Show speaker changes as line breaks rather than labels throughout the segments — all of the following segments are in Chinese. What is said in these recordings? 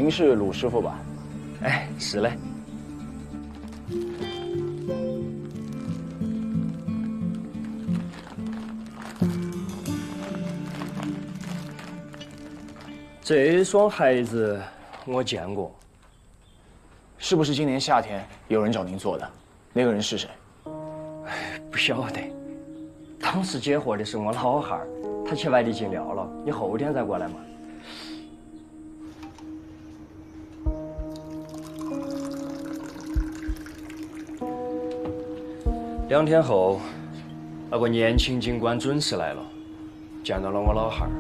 您是鲁师傅吧？
哎，是嘞。这双鞋子我见过，
是不是今年夏天有人找您做的？那个人是谁？
不晓得。当时接货的是我老汉儿，他去外地进料了，你后天再过来嘛。2天后，那个年轻警官准时来了，见到了我老汉儿。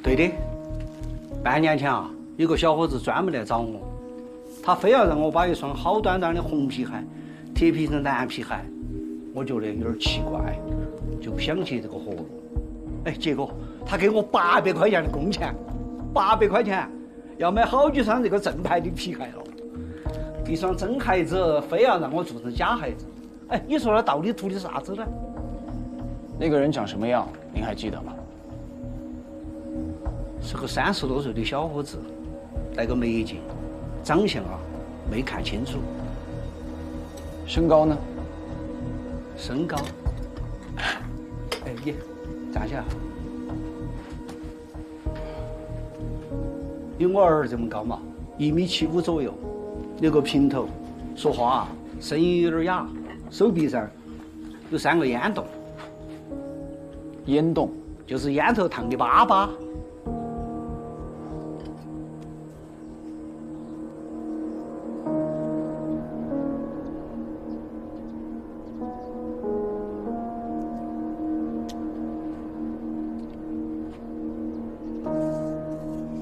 对的，半年前啊，有个小伙子专门来找我，他非要让我把一双好端端的红皮鞋贴皮成蓝皮鞋，我觉得有点奇怪，就不想接这个活了。哎，结果他给我800块钱的工钱，800块钱要买好几双这个正牌的皮鞋了，一双真鞋子非要让我做成假鞋子。哎，你说他到底图的啥子呢？
那个人长什么样？您还记得吗？
是个30多岁的小伙子，戴个墨镜，长相啊没看清楚。
身高呢？
身高，哎，你站起来，有我儿这么高嘛，1.75米左右，留个平头，说话啊声音有点哑，手臂上有3个烟洞。
烟洞
就是烟头烫的粑粑。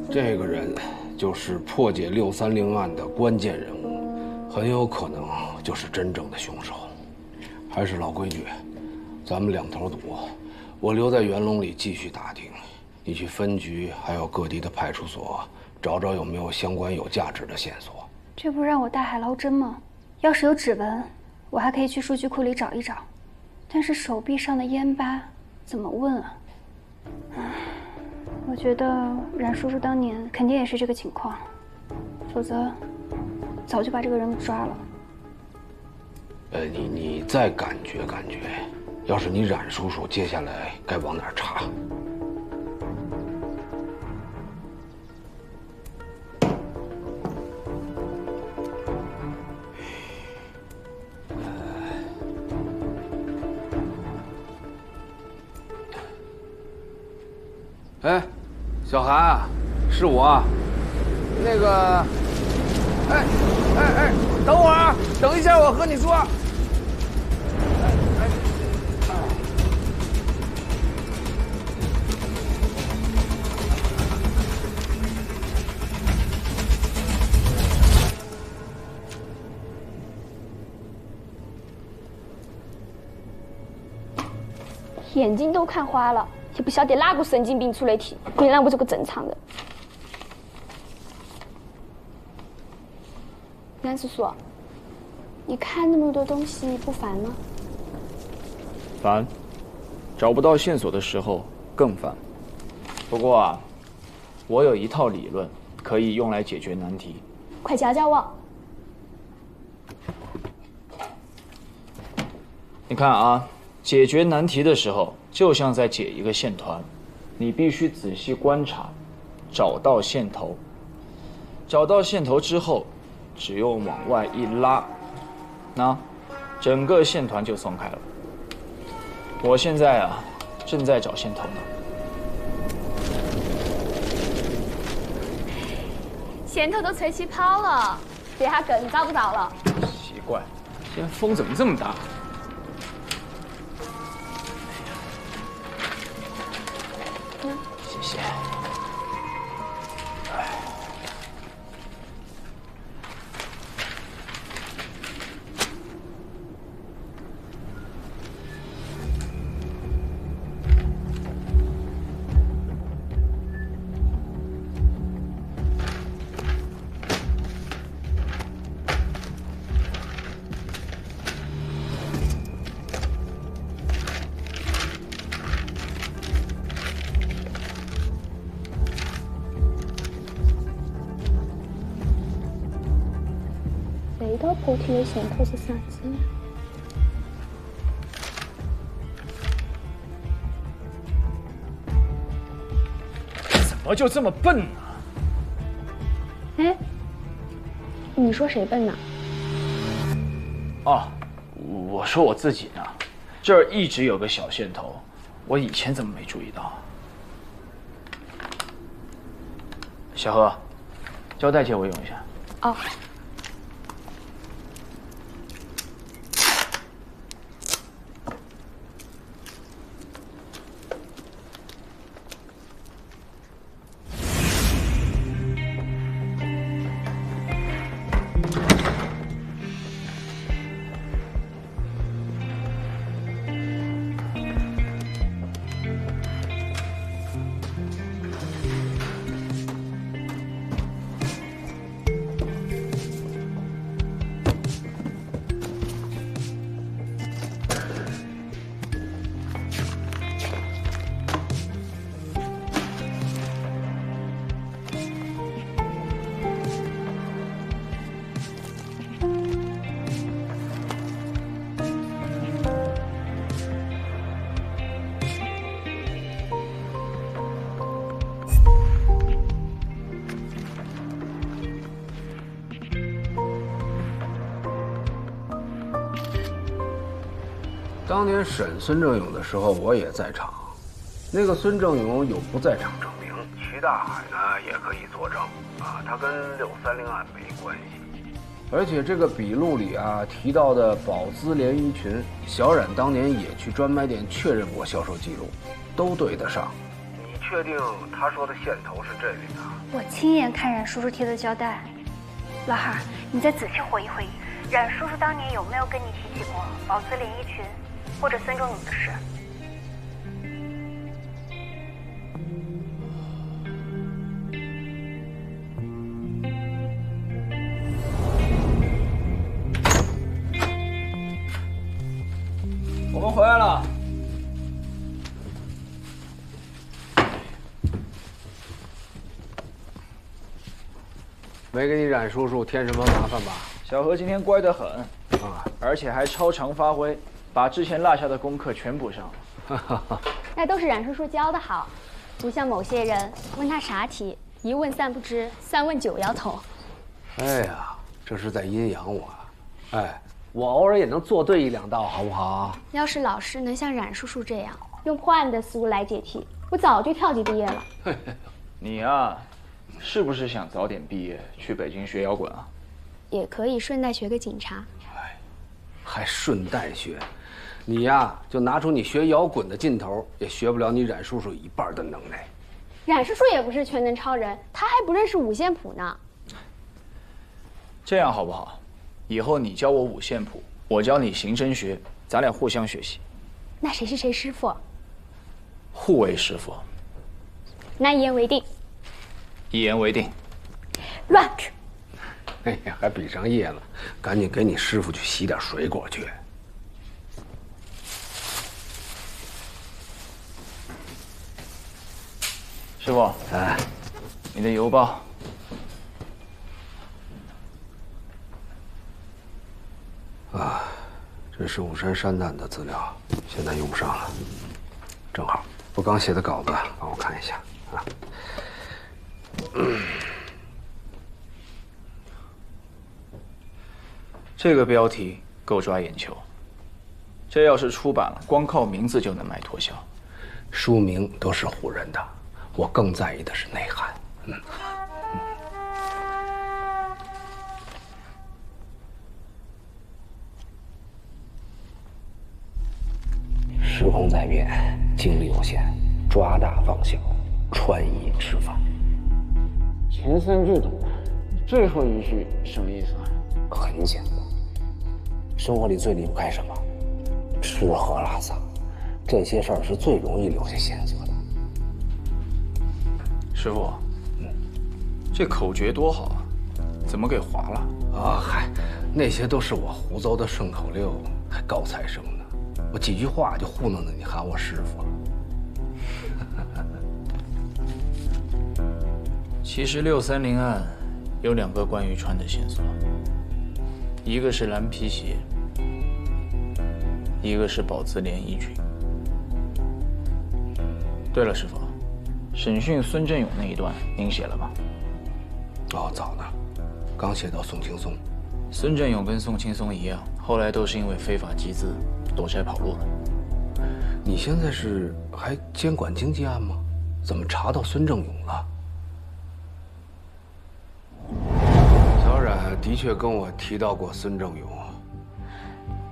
这个人就是破解630案的关键人物，很有可能就是真正的凶手。还是老规矩，咱们2头堵，我留在园龙里继续打听，你去分局还有各地的派出所找找有没有相关有价值的线索。
这不让我大海捞针吗？要是有指纹，我还可以去数据库里找一找，但是手臂上的烟疤怎么问啊？我觉得冉叔叔当年肯定也是这个情况，否则早就把这个人给抓了。
你再感觉，要是你冉叔叔，接下来该往哪儿查？
哎，小韩，是我。那个，哎，等会儿，等一下，我和你说。
眼睛都看花了，也不晓得哪个神经病出的题，原来我这个正常人。南叔叔，你看那么多东西不烦吗？
烦，找不到线索的时候更烦。不过啊，我有一套理论可以用来解决难题。
快教教我。
你看啊，解决难题的时候，就像在解一个线团，你必须仔细观察，找到线头。找到线头之后，只用往外一拉，那整个线团就松开了。我现在啊，正在找线头呢。
线头都吹起跑了，这下更找不到了。
奇怪，今天风怎么这么大？谢谢。
后天的线头是啥子？
怎么就这么笨呢？
哎，你说谁笨呢？
哦，我说我自己呢，这儿一直有个小线头，我以前怎么没注意到？小何，胶带借我用一下。
哦。
当年审孙正勇的时候，我也在场。那个孙正勇有不在场证明，徐大海呢也可以作证啊，他跟630案没关系。而且这个笔录里啊提到的宝姿连衣裙，小冉当年也去专卖店确认过销售记录，都对得上。你确定他说的线头是这里的？
我亲眼看冉叔叔贴的胶带。老汉，你再仔细回忆回忆，冉叔叔当年有没有跟你提起过宝姿连衣裙或者孙正勇的事？
我们回来了。
没给你冉叔叔添什么麻烦吧？
小何今天乖得很啊，而且还超常发挥，把之前落下的功课全补上了。
那都是冉叔叔教的好，不像某些人问他啥题，一问三不知，三问九摇头。
哎呀，这是在阴阳我。哎，我偶尔也能做对一两道，好不好？
要是老师能像冉叔叔这样用破案的思路来解题，我早就跳级毕业了。
你呀，是不是想早点毕业去北京学摇滚啊？
也可以顺带学个警察。
哎，还顺带学，你呀就拿出你学摇滚的劲头，也学不了你冉叔叔一半的能耐。
冉叔叔也不是全能超人，他还不认识五线谱呢。
这样好不好？以后你教我五线谱，我教你刑侦学，咱俩互相学习。
那谁是谁师傅？
互为师傅。
那一言为定。
一言为定。
Rock。
哎呀，还比上夜了，赶紧给你师傅去洗点水果去。
师傅，
哎，
你的邮包。
啊，这是武山山难的资料，现在用不上了。正好，我刚写的稿子，帮我看一下啊。
这个标题够抓眼球，这要是出版了，光靠名字就能卖脱销。
书名都是唬人的，我更在意的是内涵。时空在变，精力有限，抓大放小，穿衣吃饭。
前三句懂了，最后一句什么意思啊？
很简单，生活里最离不开什么？吃喝拉撒，这些事儿是最容易留下线索的。
师傅，这口诀多好啊，怎么给划了？
啊，嗨，那些都是我胡诌的顺口溜，还高材生呢。我几句话就糊弄得你喊我师傅了。
其实630案有2个关于川的线索，一个是蓝皮鞋，一个是宝姿连衣裙。对了，师傅，审讯孙振勇那一段您写了吗？
哦，早呢，刚写到宋青松。
孙振勇跟宋青松一样，后来都是因为非法集资躲债跑路了。
你现在是还监管经济案吗？怎么查到孙正勇了？小冉的确跟我提到过孙正勇。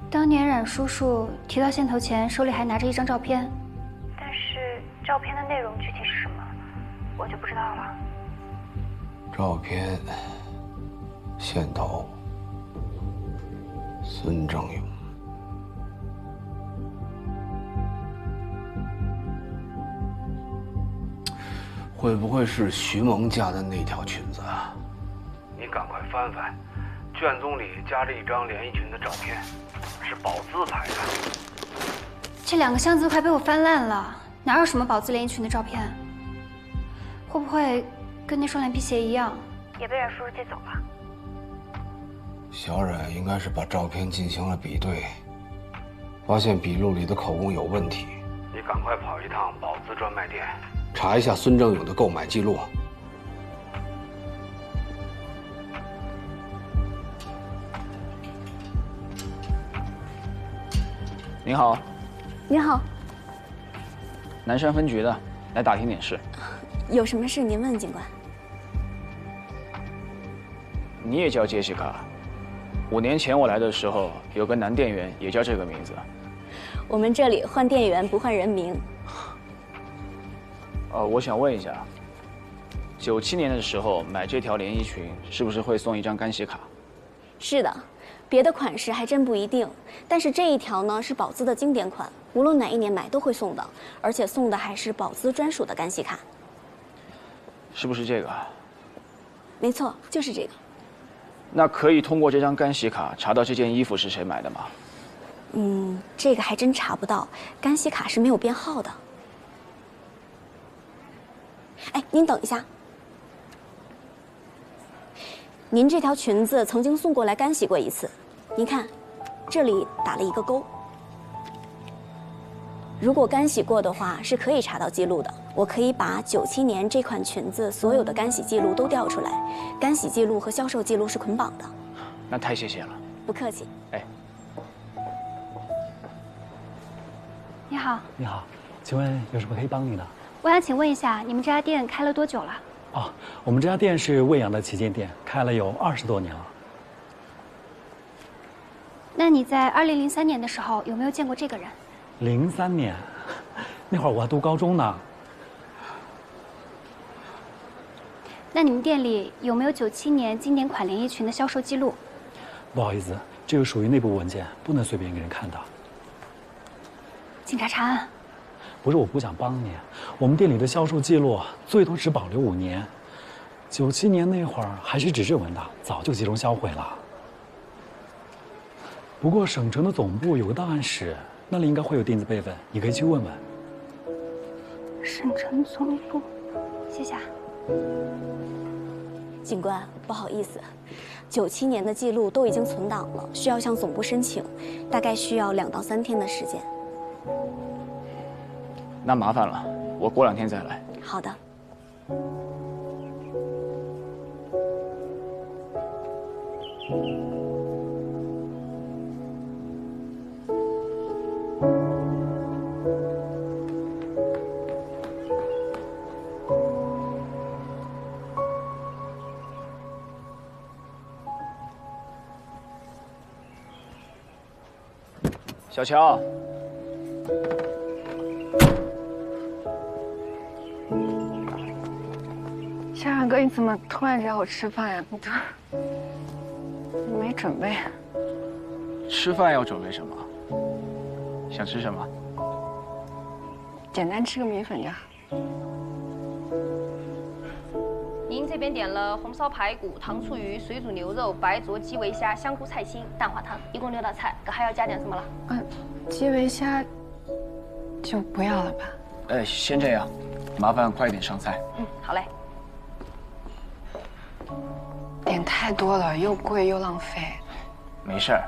当年冉叔叔提到线头前，手里还拿着一张照片，但是照片的内容具体是什么，我就不知道了。
照片、线头、孙正勇。会不会是徐萌家的那条裙子啊？你赶快翻翻，卷宗里夹着一张连衣裙的照片，是宝姿拍的。
这2个箱子快被我翻烂了，哪有什么宝姿连衣裙的照片？会不会跟那双蓝皮鞋一样，也被冉叔叔借走了？
小冉应该是把照片进行了比对，发现笔录里的口供有问题。你赶快跑一趟宝姿专卖店，查一下孙正勇的购买记录。
您好。
您好，
南山分局的，来打听点事。
有什么事您问警官。
你也叫杰西卡？5年前我来的时候，有个男店员也叫这个名字。
我们这里换店员不换人名。
我想问一下，97年的时候买这条连衣裙，是不是会送一张干洗卡？
是的，别的款式还真不一定，但是这一条呢是宝姿的经典款，无论哪一年买都会送的，而且送的还是宝姿专属的干洗卡。
是不是这个？
没错，就是这个。
那可以通过这张干洗卡查到这件衣服是谁买的吗？
这个还真查不到，干洗卡是没有编号的。哎，您等一下，您这条裙子曾经送过来干洗过一次，您看，这里打了一个勾。如果干洗过的话，是可以查到记录的。我可以把97年这款裙子所有的干洗记录都调出来，干洗记录和销售记录是捆绑的。
那太谢谢了。
不客气。
哎，
你好，
你好，请问有什么可以帮你的？
我想请问一下，你们这家店开了多久了？
哦，我们这家店是魏阳的旗舰店，开了有20多年了。
那你在2003年的时候有没有见过这个人
03年，那会儿我还读高中呢。
那你们店里有没有97年经典款连衣裙的销售记录？
不好意思，这个属于内部文件，不能随便给人看到。
警察查案。
不是我不想帮你，我们店里的销售记录最多只保留5年，97年那会儿还是纸质文档，早就集中销毁了。不过省城的总部有个档案室，那里应该会有电子备份，你可以去问问。
省城总部，谢谢啊。
警官，不好意思，97年的记录都已经存档了，需要向总部申请，大概需要2到3天的时间。
那麻烦了，我过2天再来。
好的。
小乔。
小冉哥，你怎么突然找我吃饭呀？你没准备。
吃饭要准备什么？想吃什么？
简单吃个米粉就好。
您这边点了红烧排骨、糖醋鱼、水煮牛肉、白灼基围虾、香菇菜心、蛋花汤，一共6道菜，还要加点什么了？
基围虾就不要了吧？
哎，先这样，麻烦快点上菜。
好嘞。
点太多了，又贵又浪费。
没事儿，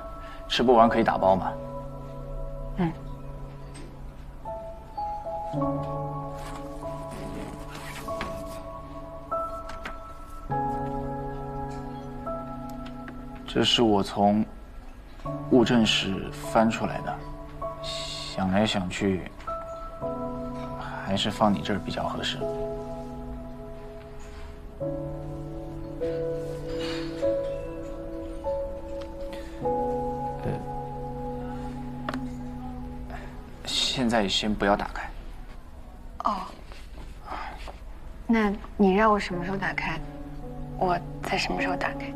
吃不完可以打包嘛。
嗯。
这是我从物证室翻出来的，想来想去，还是放你这儿比较合适。现在先不要打开。
哦，那你让我什么时候打开，我在什么时候打开。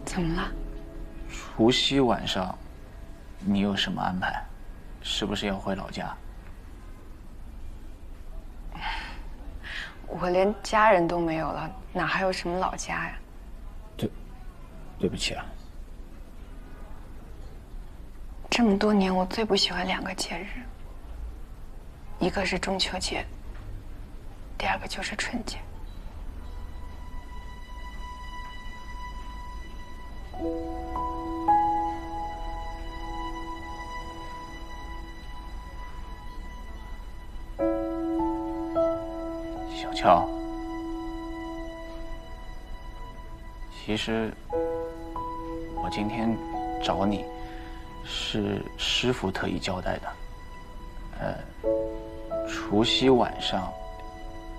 怎么了？
除夕晚上，你有什么安排？是不是要回老家？
我连家人都没有了，哪还有什么老家呀？
对不起啊。
这么多年，我最不喜欢2个节日，一个是中秋节，第2个就是春节。
小乔，其实我今天找你，是师傅特意交代的。除夕晚上，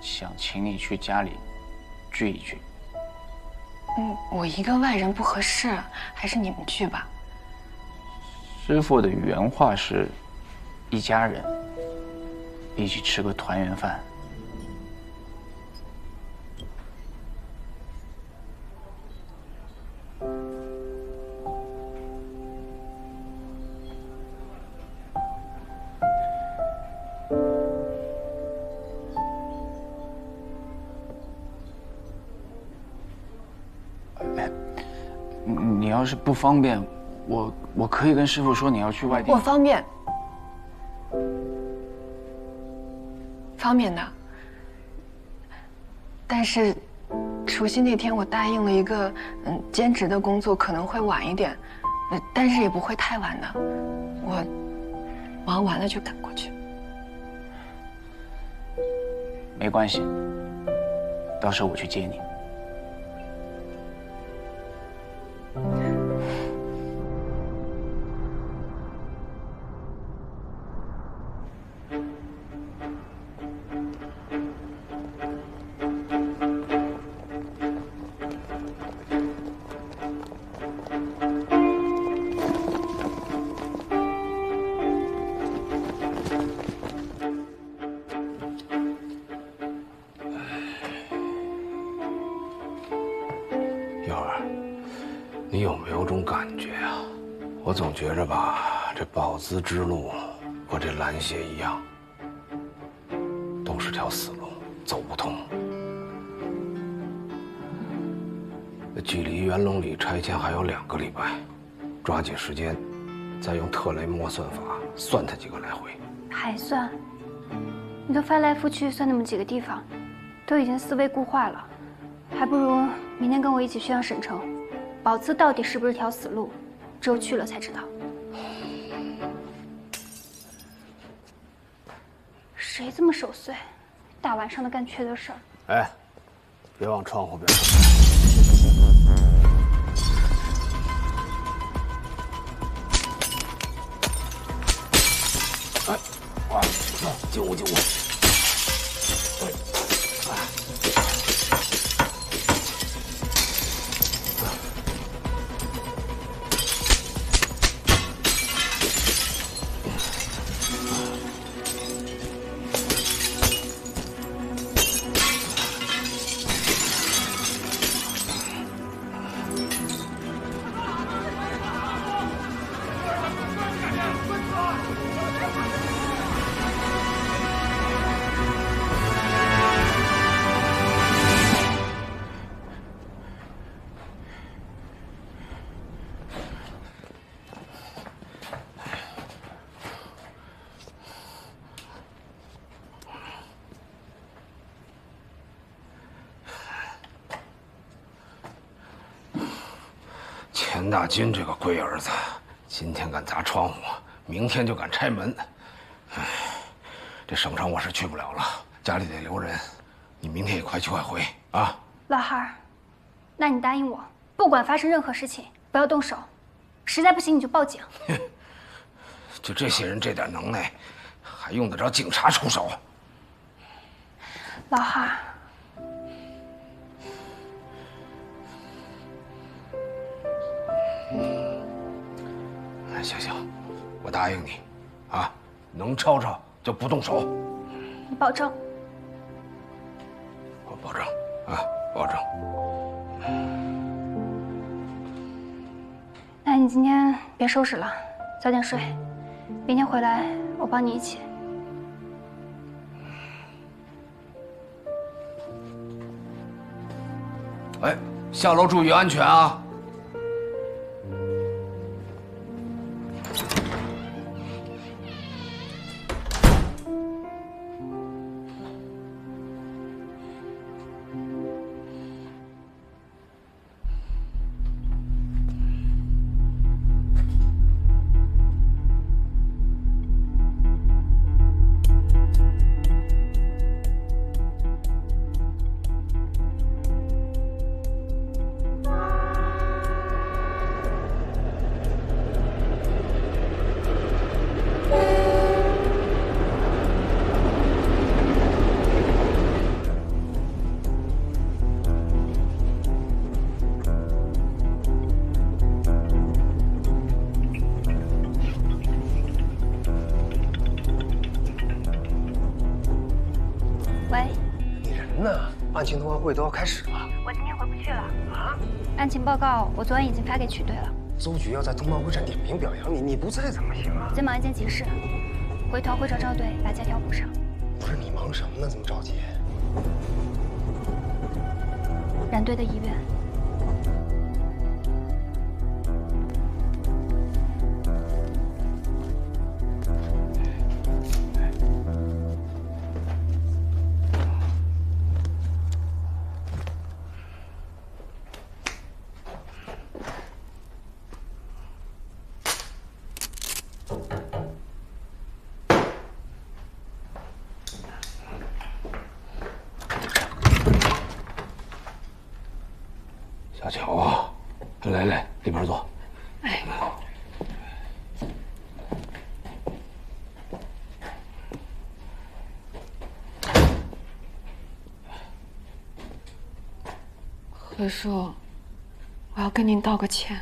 想请你去家里聚一聚。
我一个外人不合适，还是你们去吧。
师傅的原话是：一家人一起吃个团圆饭。你要是不方便，我可以跟师傅说你要去外地。
我方便，方便的。但是，除夕那天我答应了一个兼职的工作，可能会晚一点，但是也不会太晚的。我忙完了就赶过去。
没关系，到时候我去接你。
幺儿，你有没有种感觉啊？我总觉着吧，这宝资之路和这蓝血一样，都是条死路，走不通。距离元龙里拆迁还有2个礼拜，抓紧时间，再用特雷莫算法算它几个来回。
还算？你都翻来覆去算那么几个地方，都已经思维固化了，还不如明天跟我一起去趟省城，宝资到底是不是条死路，只有去了才知道。谁这么守岁？大晚上的干缺德事儿！
哎，别往窗户边看。哎，哇，救我！钱大军这个龟儿子，今天敢砸窗户，明天就敢拆门。哎，这省城我是去不了了，家里得留人。你明天也快去快回啊！
老汉儿，那你答应我，不管发生任何事情，不要动手，实在不行你就报警。
就这些人这点能耐，还用得着警察出手？
老汉儿。
行，我答应你，啊，能吵吵就不动手。
你保证？
我保证，啊，保证。
那你今天别收拾了，早点睡，明天回来我帮你一起。
哎，下楼注意安全啊！
案情通话会都要开始了，
我今天回不去了啊！案情报告我昨晚已经发给曲队了。
邹局要在通报会上点名表扬你，你不在怎么行啊？
在忙一件急事，回头会找赵队把假条补上。
不是你忙什么呢？这么着急？
冉队的遗愿。
小乔啊，来，里边坐。
哎，何叔，我要跟您道个歉。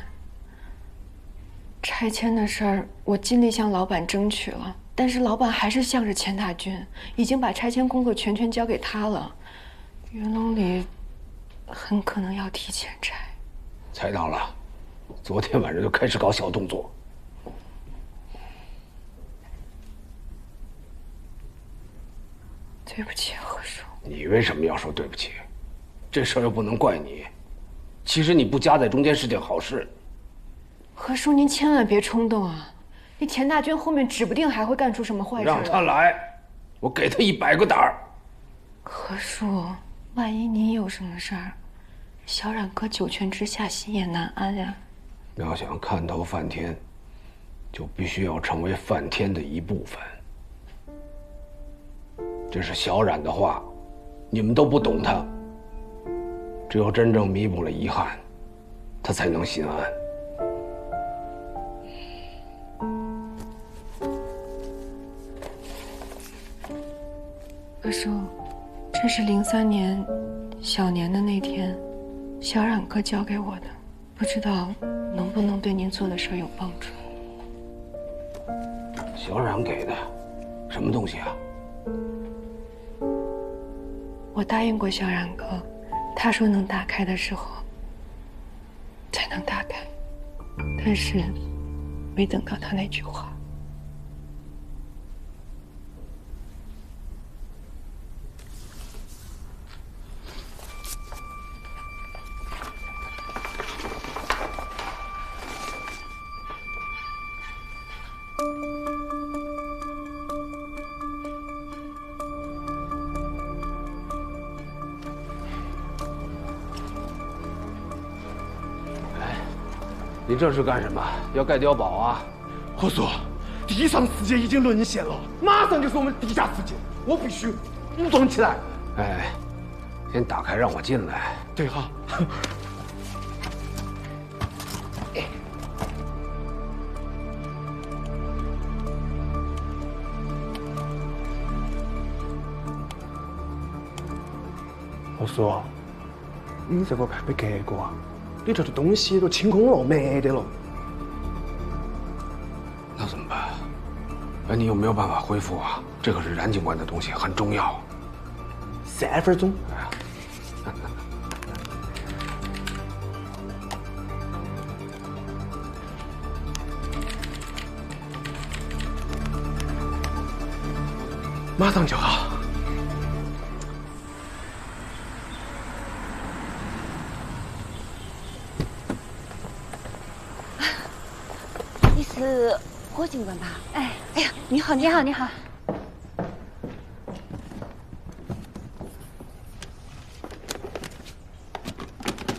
拆迁的事儿，我尽力向老板争取了，但是老板还是向着钱大军，已经把拆迁工作全交给他了。云龙里。 很可能要提前拆，
猜到了，昨天晚上就开始搞小动作。
对不起，何叔。
你为什么要说对不起？这事儿又不能怪你。其实你不夹在中间是件好事。
何叔，您千万别冲动啊！那钱大军后面指不定还会干出什么坏事。
让他来，我给他100个胆儿。
何叔。 万一您有什么事儿，小冉哥九泉之下，心也难安呀。
要想看透梵天，就必须要成为梵天的一部分。这是小冉的话，你们都不懂他。只有真正弥补了遗憾，他才能心安。
何叔。 这是03年小年的那天，小冉哥交给我的，不知道能不能对您做的事儿有帮助。
小冉给的，什么东西啊？
我答应过小冉哥，他说能打开的时候才能打开，但是没等到他那句话。
你这是干什么？要盖碉堡啊？
我说，地上世界已经沦陷了，马上就是我们地下世界，我必须武装起来。
哎，先打开，让我进来。
对哈。我说，你这个还没盖过啊？里头的东西都清空了，没得了。
那怎么办？哎，你有没有办法恢复啊？这可是冉警官的东西，很重要。
3分钟。马上就好。
你是霍警官吧？
哎
呀，你好，
你好，你好。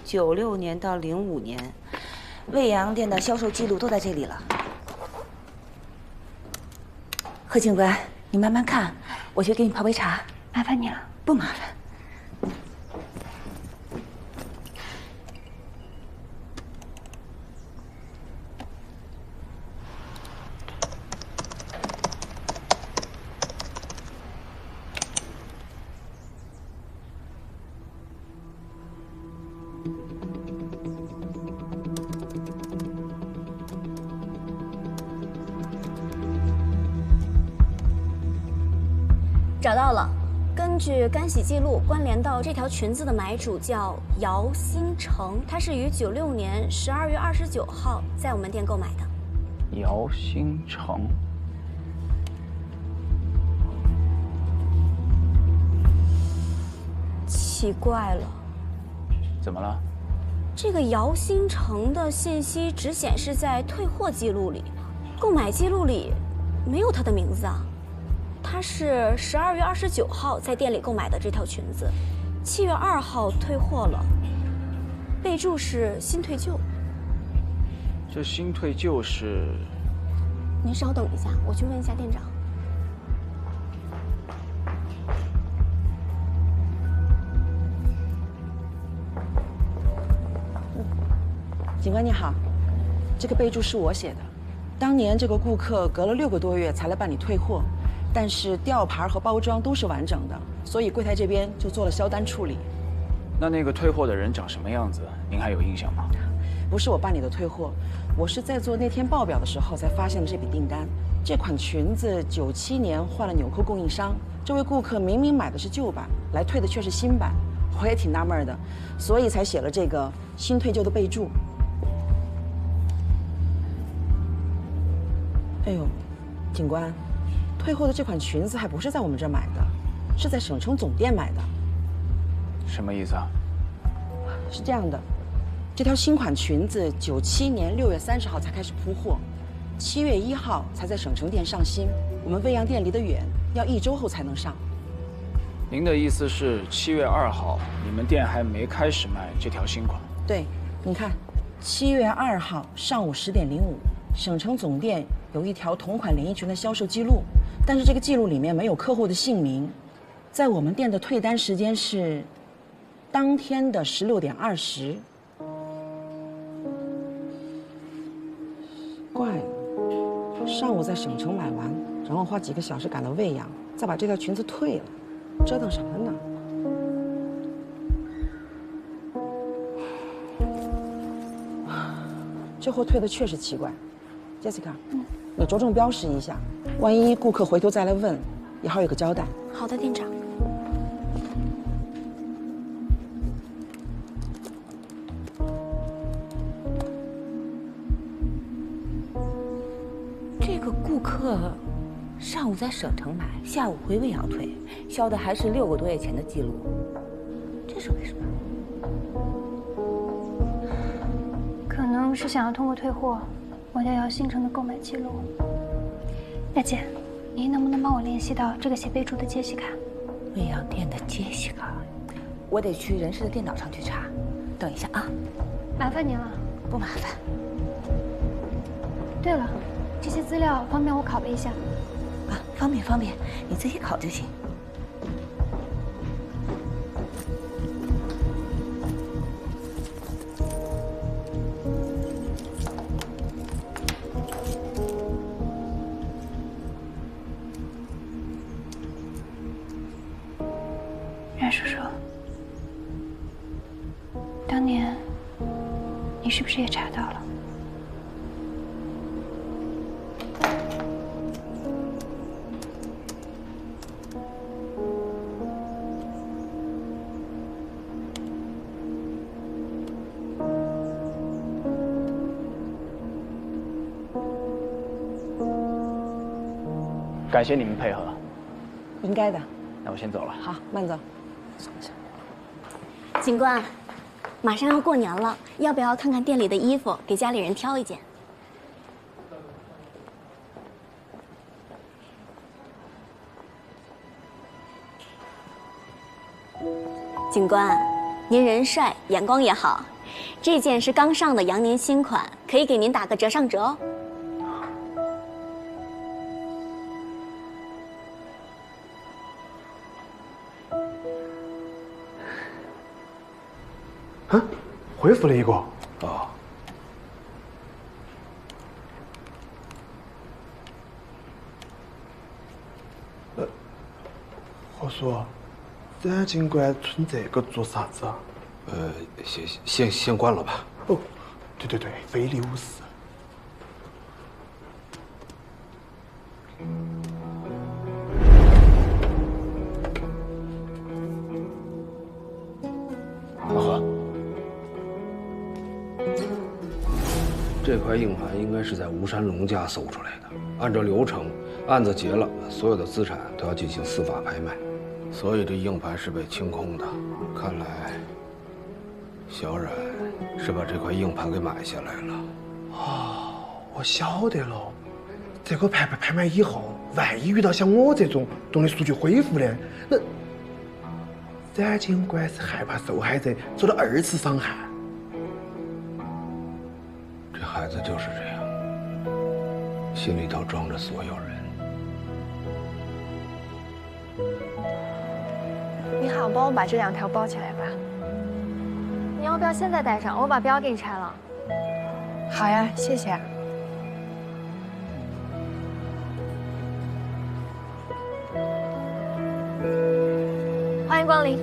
96年到05年，未央店的销售记录都在这里了。何警官，你慢慢看，我去给你泡杯茶。
麻烦你了。
不麻烦。
找到了，根据干洗记录关联到这条裙子的买主叫姚新成，他是于96年12月29号在我们店购买的。
姚新成，
奇怪了，
怎么了？
这个姚新成的信息只显示在退货记录里，购买记录里没有他的名字啊。他是12月29号在店里购买的这条裙子，7月2号退货了，备注是新退旧。
这新退旧是？
您稍等一下，我去问一下店长。
警官你好，这个备注是我写的。当年这个顾客隔了6个多月才来办理退货。但是吊牌和包装都是完整的，所以柜台这边就做了销单处理。
那个退货的人长什么样子？您还有印象吗？
不是我办理的退货，我是在做那天报表的时候才发现的这笔订单。这款裙子97年换了纽扣供应商，这位顾客明明买的是旧版，来退的却是新版，我也挺纳闷的，所以才写了这个新退旧的备注。哎呦，警官。退货的这款裙子还不是在我们这儿买的，是在省城总店买的。
什么意思啊？
是这样的，这条新款裙子97年6月30号才开始铺货，7月1号才在省城店上新。我们未央店离得远，要1周后才能上。
您的意思是7月2号你们店还没开始卖这条新款？
对，你看，7月2号上午10点05，省城总店有一条同款连衣裙的销售记录。但是这个记录里面没有客户的姓名，在我们店的退单时间是当天的16点20。怪了，上午在省城买完，然后花几个小时赶到未央，再把这条裙子退了，折腾什么呢？这货退的确实奇怪 ，Jessica，你着重标识一下。万一顾客回头再来问，也好有个交代。
好的，店长。
这个顾客上午在省城买，下午回未央退，销的还是6个多月前的记录，这是为什么？
可能是想要通过退货抹掉姚新成的购买记录。大姐，您能不能帮我联系到这个写备注的杰西卡？
未央店的杰西卡，我得去人事的电脑上去查。等一下啊，
麻烦您了。
不麻烦。
对了，这些资料方便我拷贝一下。
啊，方便方便，你自己拷就行。
阮叔叔，当年你是不是也查到了？
感谢你们配合，
应该的。
那我先走了。
好，慢走。
警官，马上要过年了，要不要看看店里的衣服，给家里人挑一件？警官，您人帅，眼光也好，这件是刚上的羊年新款，可以给您打个折上折哦。
啊，恢复了一个。
啊。
我说，冉警官存这个做啥子啊？
先关了吧。
哦，对对对，非礼勿视。
老何，这块硬盘应该是在吴山龙家搜出来的。按照流程，案子结了，所有的资产都要进行司法拍卖，所以这硬盘是被清空的。看来，小冉是把这块硬盘给买下来了。
哦，我晓得了。这个盘被拍卖以后，万一遇到像我这种动力数据恢复的，那冉警官是害怕受害者受到二次伤害。
这孩子就是这样，心里头装着所有人。
你好，帮我把这2条包起来吧。
你要不要现在带上？我把标给你拆了。
好呀，谢谢。
欢迎光临。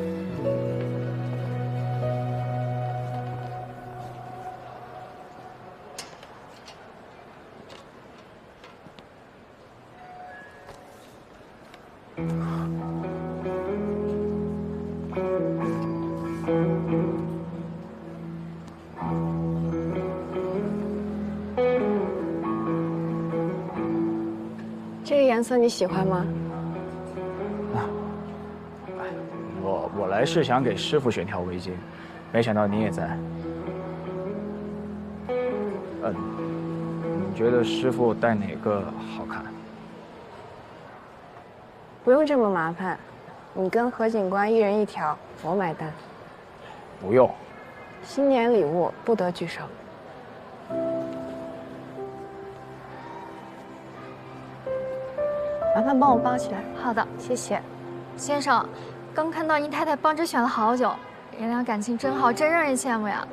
这个颜色你喜欢吗？
我来是想给师傅选条围巾，没想到你也在。你觉得师傅戴哪个好看？
不用这么麻烦，你跟何警官1人1条，我买单。
不用。
新年礼物不得拒收。麻烦帮我包起来。
好的，谢谢。先生，刚看到您太太帮着选了好久，人俩感情真好，真让人羡慕呀。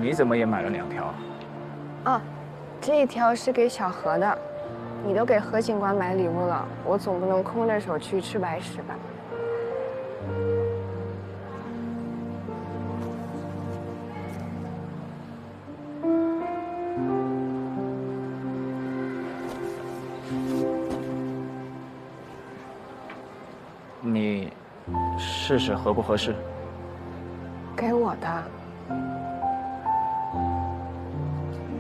你怎么也买了2条？
哦，这1条是给小何的。你都给何警官买礼物了，我总不能空着手去吃白食吧？
你试试合不合适？
给我的。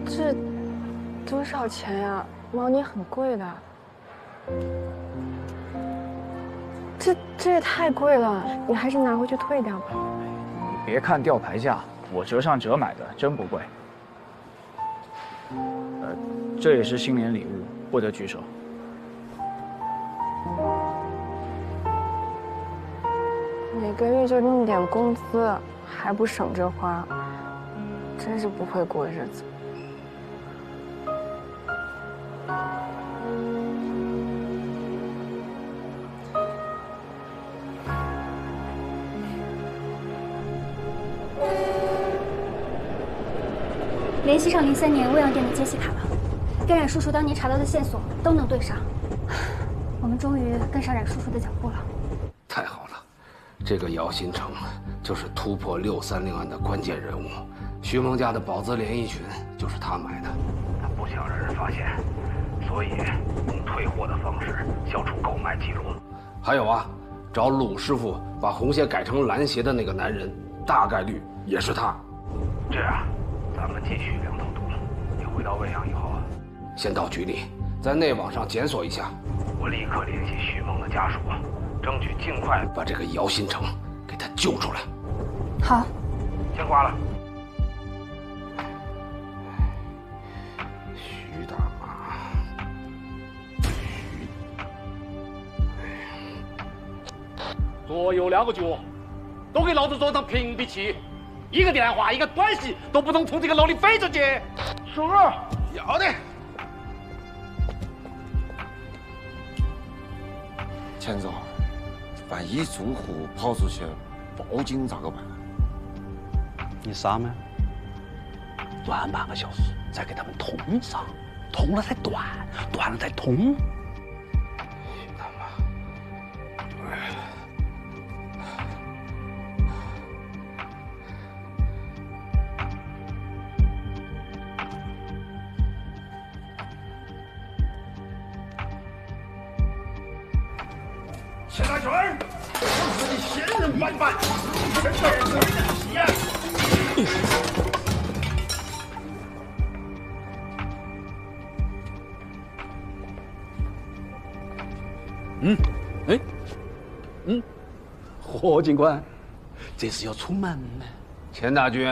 这多少钱呀？毛呢很贵的。这也太贵了，你还是拿回去退掉吧。
你别看吊牌价，我折上折买的，真不贵。这也是新年礼物，不得拒收。
每个月就那么点工资，还不省着花，真是不会过日子。
联系上03年未央店的接系卡了，跟冉叔叔当年查到的线索都能对上，我们终于跟上冉叔叔的脚步了。
太好了，这个姚新成就是突破630案的关键人物，徐萌家的宝泽连衣裙就是他买的，他不想让人发现，所以用退货的方式消除购买记录。还有啊，找鲁师傅把红鞋改成蓝鞋的那个男人，大概率也是他。这样，咱们继续两头堵。你回到未央以后，先到局里，在内网上检索一下。我立刻联系徐萌的家属，争取尽快把这个姚新成给他救出来。
好，
先挂了。徐大妈，
左右2个脚，都给老子装上屏蔽器，一个电话一个短信都不能从这个楼里飞出去。
是，
要得。
钱总，万一住户跑出去报警咋个办？
你傻吗？短半个小时再给他们通上，通了再断，断了再通。
他妈！
钱大军，我是你仙人板板，真是西安。
何警官，这是要出门呢。
钱大军，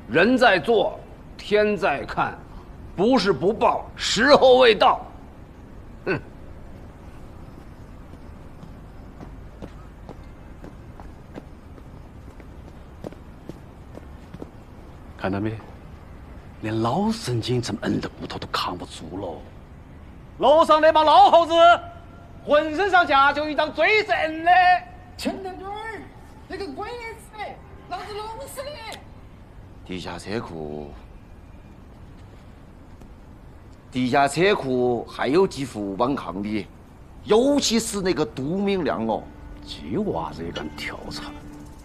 人在做，天在看，不是不报，时候未到。
看到没？连老神经这么摁的骨头都扛不住了。
楼上那帮老猴子，浑身上下就一张嘴神的。
钱大军，那个鬼子，老子弄死你！
地下车库还有几副顽抗的，尤其是那个杜明亮哦，
这娃子也敢调查，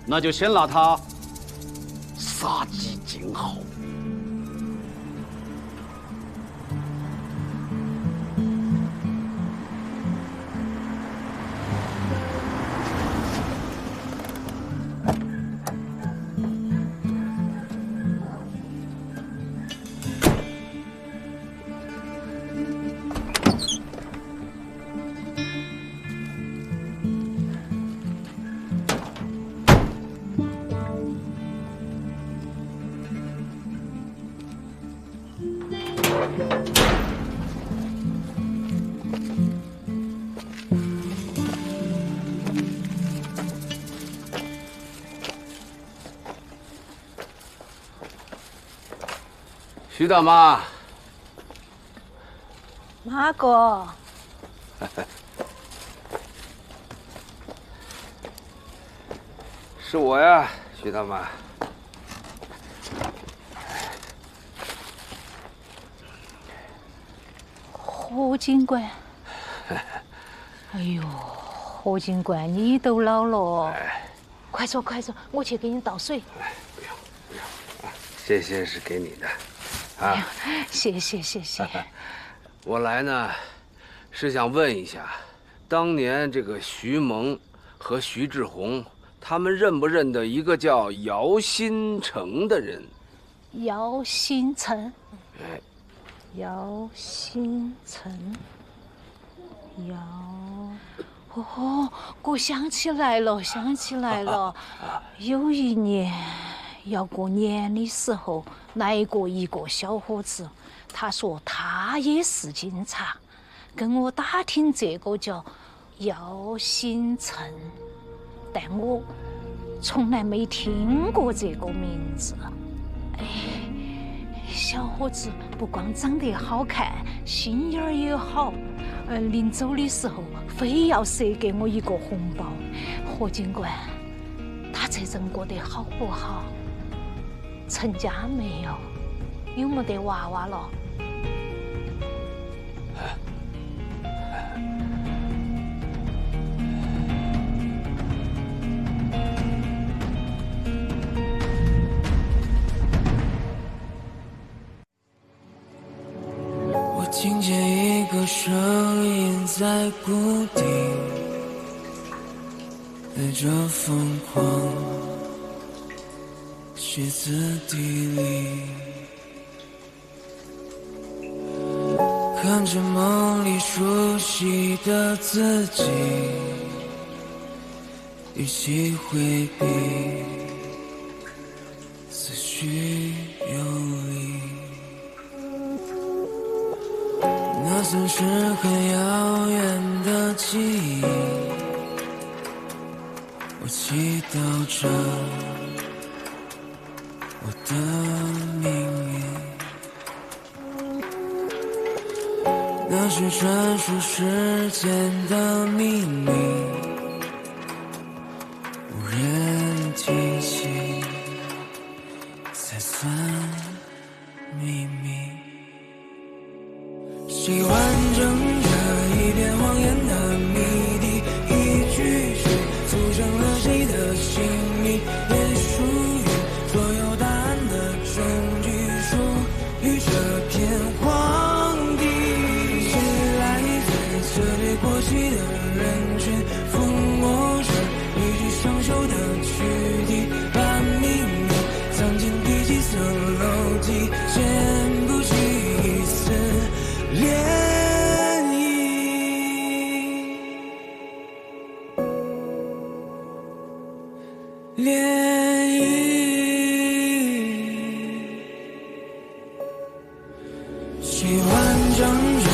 那就先拿他杀鸡儆猴。
徐大妈，
马哥，
是我呀，徐大妈。
何警官，哎呦，何警官，你都老了，快坐快坐，我去给你倒水。
不用不用，这些是给你的。啊，
谢谢谢谢。
我来呢，是想问一下，当年这个徐萌和徐志宏，他们认不认得一个叫姚新成的人？
姚新成。
哎，
姚新成。哦，我想起来了，想起来了，有一年要过年的时候。来过一个小伙子，他说他也是警察，跟我打听这个叫姚星辰，但我从来没听过这个名字。哎，小伙子不光长得好看，心眼儿也好。临走的时候非要赊给我一个红包。何警官，他这阵过得好不好？成家没有？有没得娃娃了？
我听见一个声音在不停带着疯狂歇斯底里，看着梦里熟悉的自己一起回避，思绪游离。那曾是很遥远的记忆，我祈祷着我的命运。那是专属时间的秘密，无人提起才算秘密。谁完整这一片谎言的谜底，一句句组成了谁的心里，也属于所有答案的证据，属于这片荒地。谁来自这对过气的人群，抚摸着一具生锈的躯体，把命运藏进第几层楼梯，掀不起一丝涟漪，涟漪。谁完整着